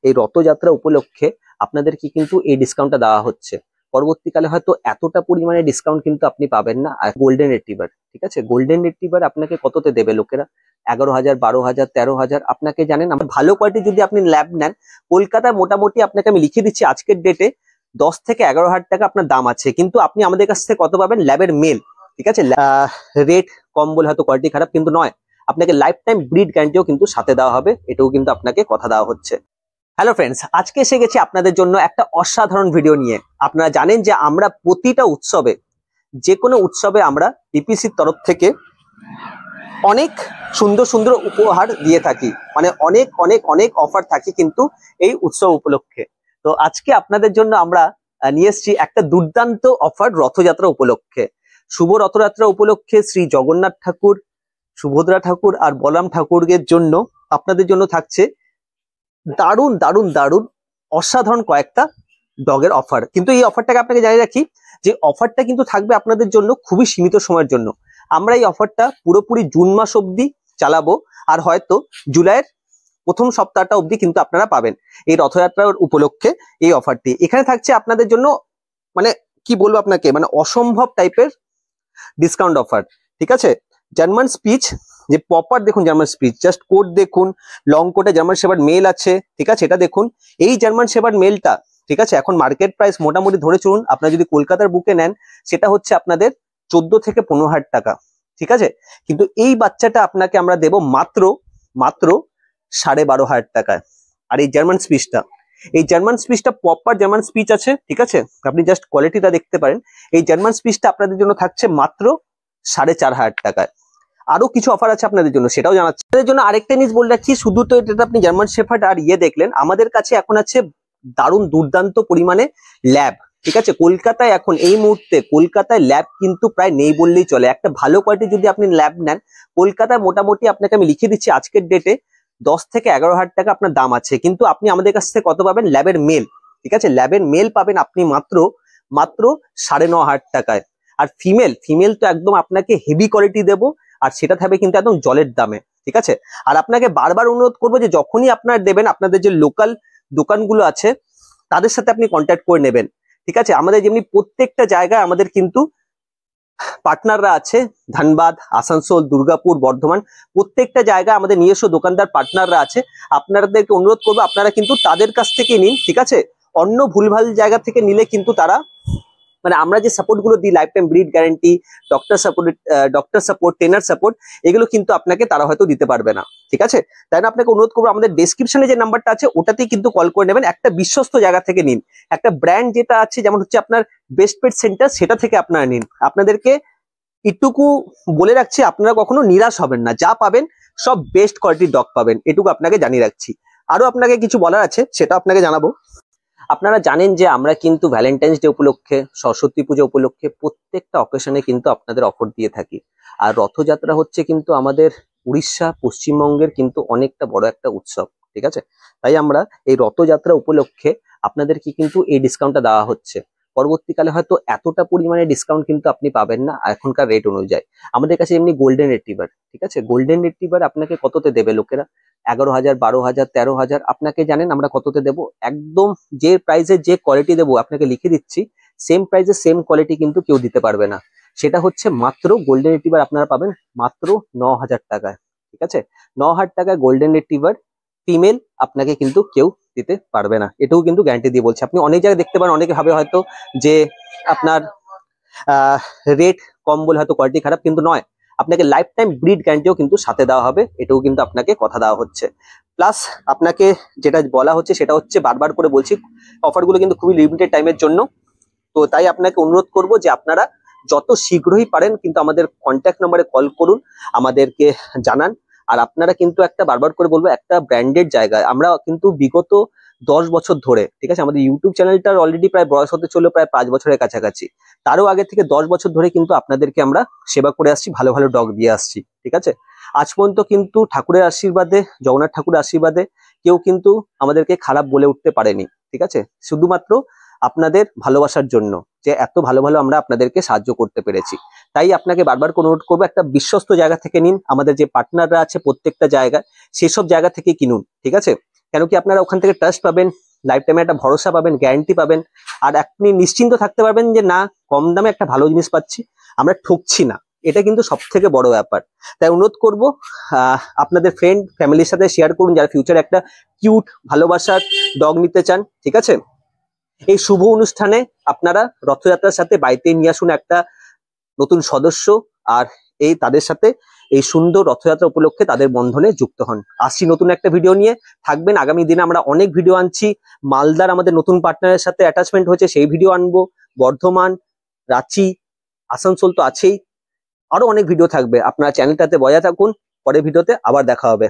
এই রথযাত্রা উপলক্ষে আপনাদেরকে কিন্তু এই ডিসকাউন্টটা দেওয়া হচ্ছে। পরবর্তীকালে হয়তো এতটা পরিমাণে ডিসকাউন্ট কিন্তু আপনি পাবেন না। আর গোল্ডেন রিট্রিভার, ঠিক আছে, গোল্ডেন রিট্রিভার আপনাকে কততে দেবে লোকেরা? 11,000, 12,000, 13,000। আপনাকে জানেন, আমার ভালো কোয়ালিটি যদি আপনি ল্যাব নেন, কলকাতায় মোটামুটি আপনাকে আমি লিখে দিচ্ছি আজকের ডেটে 10 থেকে 11,000 টাকা আপনার দাম আছে। কিন্তু আপনি আমাদের কাছ থেকে কত পাবেন? ল্যাবের মেল, ঠিক আছে। রেট কম বলে হয়তো কোয়ালিটি খারাপ, কিন্তু নয়, আপনাকে লাইফ টাইম ব্রিড গ্যারান্টিও কিন্তু সাথে দেওয়া হবে, এটাও কিন্তু আপনাকে কথা দেওয়া হচ্ছে। হ্যালো ফ্রেন্ডস, আজকে এসে গেছি আপনাদের জন্য একটা অসাধারণ ভিডিও নিয়ে। আপনারা জানেন যে আমরা প্রতিটা উৎসবে, যে কোনো উৎসবে আমরা পিপিসির তরফ থেকে অনেক সুন্দর সুন্দর উপহার দিয়ে থাকি, মানে অনেক অনেক অনেক অফার থাকে কিন্তু এই উৎসব উপলক্ষে। তো আজকে আপনাদের জন্য আমরা নিয়ে এসেছি একটা দুর্দান্ত অফার রথযাত্রা উপলক্ষে। শুভ রথযাত্রা উপলক্ষে শ্রী জগন্নাথ ঠাকুর, সুভদ্রা ঠাকুর আর বলরাম ঠাকুরের জন্য আপনাদের জন্য থাকছে দারুণ দারুণ দারুণ অসাধারণ কয়েকটা ডগের অফার। কিন্তু এই অফারটাকে আপনাকে জানিয়ে রাখি যে অফারটা কিন্তু থাকবে আপনাদের জন্য খুবই সীমিত সময়ের জন্য। আমরা এই অফারটা পুরোপুরি জুন মাস অবধি চালাবো, আর হয়তো জুলাইয়ের প্রথম সপ্তাহটা অবধি কিন্তু আপনারা পাবেন এই রথযাত্রার উপলক্ষে এই অফারটি। এখানে থাকছে আপনাদের জন্য, মানে কি বলবো আপনাকে, মানে অসম্ভব টাইপের ডিসকাউন্ট অফার, ঠিক আছে। জার্মান স্পিচ, যে প্রপার দেখুন জার্মান স্পিচ, জাস্ট কোড দেখুন, লং কোটে জার্মান শেপার্ড মেল আছে, ঠিক আছে। এটা দেখুন, এই জার্মান শেপার্ড মেলটা, ঠিক আছে, এখন মার্কেট প্রাইস মোটামুটি ধরে চলুন, আপনারা যদি কলকাতার বুকে নেন সেটা হচ্ছে আপনাদের 14 থেকে 15,000 টাকা, ঠিক আছে। কিন্তু এই বাচ্চাটা আপনাকে আমরা দেব মাত্র মাত্র 12,500 টাকায়। আর এই জার্মান স্পিচটা প্রপার জার্মান স্পিচ আছে, ঠিক আছে। আপনি জাস্ট কোয়ালিটিটা দেখতে পারেন। এই জার্মান স্পিচটা আপনাদের জন্য থাকছে মাত্র 4,500 টাকায়। আরো কিছু অফার আছে আপনাদের জন্য, সেটাও জানাচ্ছি। আপনাদের জন্য আরেকটা জিনিস বলে রাখি, শুধু তো এটা আপনি জার্মান শেফার্ড আর দেখলেন, আমাদের কাছে এখন আছে দারুণ দুর্দান্ত পরিমাণে ল্যাব, ঠিক আছে। কলকাতায় এখন এই মুহূর্তে কলকাতায় ল্যাব কিন্তু প্রায় নেই বললেই চলে। একটা ভালো কোয়ালিটি যদি আপনি ল্যাব নেন, কলকাতায় মোটামুটি আপনাকে আমি লিখে দিচ্ছি আজকের ডেটে 10 থেকে 11,000 টাকা আপনার দাম আছে। কিন্তু আপনি আমাদের কাছ থেকে কত পাবেন? ল্যাবের মেল, ঠিক আছে, ল্যাবের মেল পাবেন আপনি মাত্র মাত্র 9,500 টাকায়। আর ফিমেল তো একদম আপনাকে হেভি কোয়ালিটি দেবো, আর সেটা থাকবে কিন্তু একদম জলের দামে, ঠিক আছে। আর আপনাকে বারবার অনুরোধ করবো যে যখনই আপনার দেবেন, আপনাদের যে লোকাল দোকানগুলো আছে তাদের সাথে আপনি কন্ট্যাক্ট করে নেবেন, ঠিক আছে। আমাদের যেমনি প্রত্যেকটা জায়গায় আমাদের কিন্তু পার্টনাররা আছে, ধানবাদ, আসানসোল, দুর্গাপুর, বর্ধমান, প্রত্যেকটা জায়গায় আমাদের নিজস্ব দোকানদার পার্টনাররা আছে। আপনাদেরকে অনুরোধ করবো আপনারা কিন্তু তাদের কাছ থেকে নিন, ঠিক আছে। অন্য ভুলভাল জায়গা থেকে নিলে কিন্তু তারা, মানে আমরা যে সাপোর্ট গুলো দিই, life time breed guarantee, doctor support, trainer support, এগুলো কিন্তু আপনাকে তারা হয়তো দিতে পারবে না, ঠিক আছে। তাই না আপনাকে অনুরোধ করবো আমাদের ডেসক্রিপশনে যে নাম্বারটা আছে ওটাতেই কিন্তু কল করে নেবেন। একটা বিশ্বস্ত জায়গা থেকে নিন, একটা ব্র্যান্ড যেটা আছে, যেমন হচ্ছে আপনার বেস্ট পেট সেন্টার, সেটা থেকে আপনারা নিন। আপনাদেরকে এটুকু বলে রাখছি, আপনারা কখনো নিরাশ হবেন না, যা পাবেন সব বেস্ট কোয়ালিটির ডগ পাবেন, এটুকু আপনাকে জানিয়ে রাখছি। আরো আপনাকে কিছু বলার আছে, সেটা আপনাকে জানাবো। আপনারা জানেন যে আমরা কিন্তু ভ্যালেন্টাইন্স ডে উপলক্ষে, সরস্বতী পুজো উপলক্ষে প্রত্যেকটা অকেশনে কিন্তু আপনাদের অফার দিয়ে থাকি। আর রথযাত্রা হচ্ছে কিন্তু আমাদের উড়িষ্যা, পশ্চিমবঙ্গের কিন্তু অনেকটা বড় একটা উৎসব, ঠিক আছে। তাই আমরা এই রথযাত্রা উপলক্ষে আপনাদেরকে কিন্তু এই ডিসকাউন্টটা দেওয়া হচ্ছে। পরবর্তীকালে হয়তো এতটা পরিমাণে ডিসকাউন্ট কিন্তু আপনি পাবেন না এখনকার রেট অনুযায়ী। আমাদের কাছে এমনি গোল্ডেন রিট্রিভার, ঠিক আছে, গোল্ডেন রিট্রিভার আপনাকে কততে দেবে লোকেরা? 11,000, 12,000, 13,000। আপনাকে জানেন আমরা কততে দেবো? একদম যে প্রাইসে যে কোয়ালিটি দেবো, আপনাকে লিখে দিচ্ছি, সেম প্রাইসে সেম কোয়ালিটি কিন্তু কেউ দিতে পারবে না। সেটা হচ্ছে মাত্র গোল্ডেন রিট্রিভার আপনারা পাবেন মাত্র 9,000 টাকায়, ঠিক আছে। 9,000 টাকায় গোল্ডেন রিট্রিভার ফিমেল আপনাকে কিন্তু কেউ দিতে পারবে না, এটাও কিন্তু গ্যারান্টি দিয়ে বলছি। আপনি অনেক জায়গায় দেখতে পারেন, অনেকে ভাবে হয়তো যে আপনার রেট কম বলে হয়তো কোয়ালিটি খারাপ, কিন্তু নয়, আপনাকে লাইফ টাইম ব্রিড গ্যারান্টিও কিন্তু সাথে দেওয়া হবে, এটাও কিন্তু আপনাকে কথা দেওয়া হচ্ছে। প্লাস আপনাকে যেটা বলা হচ্ছে সেটা হচ্ছে, বারবার করে বলছি, অফারগুলো কিন্তু খুবই লিমিটেড টাইমের জন্য। তো তাই আপনাকে অনুরোধ করব যে আপনারা যত শীঘ্রই পারেন কিন্তু আমাদের কন্ট্যাক্ট নম্বরে কল করুন, আমাদেরকে জানান। আর আপনারা কিন্তু একটা, বারবার করে বলবো, একটা ব্র্যান্ডেড জায়গায় আমরা কিন্তু বিগত 10 বছর ধরে, ঠিক আছে, আমাদের ইউটিউব চ্যানেলটার অলরেডি প্রায় বয়স হতে চললো প্রায় 5 বছরের কাছাকাছি। তারও আগে থেকে 10 বছর ধরে কিন্তু আপনাদেরকে আমরা সেবা করে আসছি, ভালো ভালো ডগ দিয়ে আসছি, ঠিক আছে। আজ পর্যন্ত কিন্তু ঠাকুরের আশীর্বাদে, জগন্নাথ ঠাকুরের আশীর্বাদে কেউ কিন্তু আমাদেরকে খারাপ বলে উঠতে পারেনি, ঠিক আছে। শুধুমাত্র আপনাদের ভালোবাসার জন্য, যে এত ভালো ভালো আমরা আপনাদেরকে সাহায্য করতে পেরেছি। তাই আপনাকে বারবার অনুরোধ করবো, একটা বিশ্বস্ত জায়গা থেকে নিন। আমাদের যে পার্টনাররা আছে প্রত্যেকটা জায়গায়, সেসব জায়গা থেকে কিনুন, ঠিক আছে। কেন কি আপনারা ওখান থেকে ট্রাস্ট পাবেন, লাইফ টাইমে একটা ভরসা পাবেন, গ্যারান্টি পাবেন, আর আপনি নিশ্চিন্ত থাকতে পারবেন যে না, কম দামে একটা ভালো জিনিস পাচ্ছি, আমরা ঠকছি না। এটা কিন্তু সব থেকে বড় ব্যাপার। তাই অনুরোধ করব, আপনাদের ফ্রেন্ড ফ্যামিলির সাথে শেয়ার করুন যারা ফিউচারে একটা কিউট ভালোবাসার ডগ নিতে চান, ঠিক আছে? এই শুভ অনুষ্ঠানে আপনারা রথযাত্রার সাথে বাড়িতে নিয়ে আসুন একটা নতুন সদস্য, আর তাদের সাথে এই সুন্দর রথযাত্রা উপলক্ষে তাদের বন্ধনে যুক্ত হন। আসছি নতুন একটা ভিডিও নিয়ে, থাকবেন। আগামী দিনে আমরা অনেক ভিডিও আনছি। মালদার আমাদের নতুন পার্টনারের সাথে অ্যাটাচমেন্ট হয়েছে, সেই ভিডিও আনবো। বর্ধমান, রাঁচি, আসানসোল তো আছেই, আরো অনেক ভিডিও থাকবে। আপনারা চ্যানেলটাতে বজায় থাকুন। পরের ভিডিওতে আবার দেখা হবে।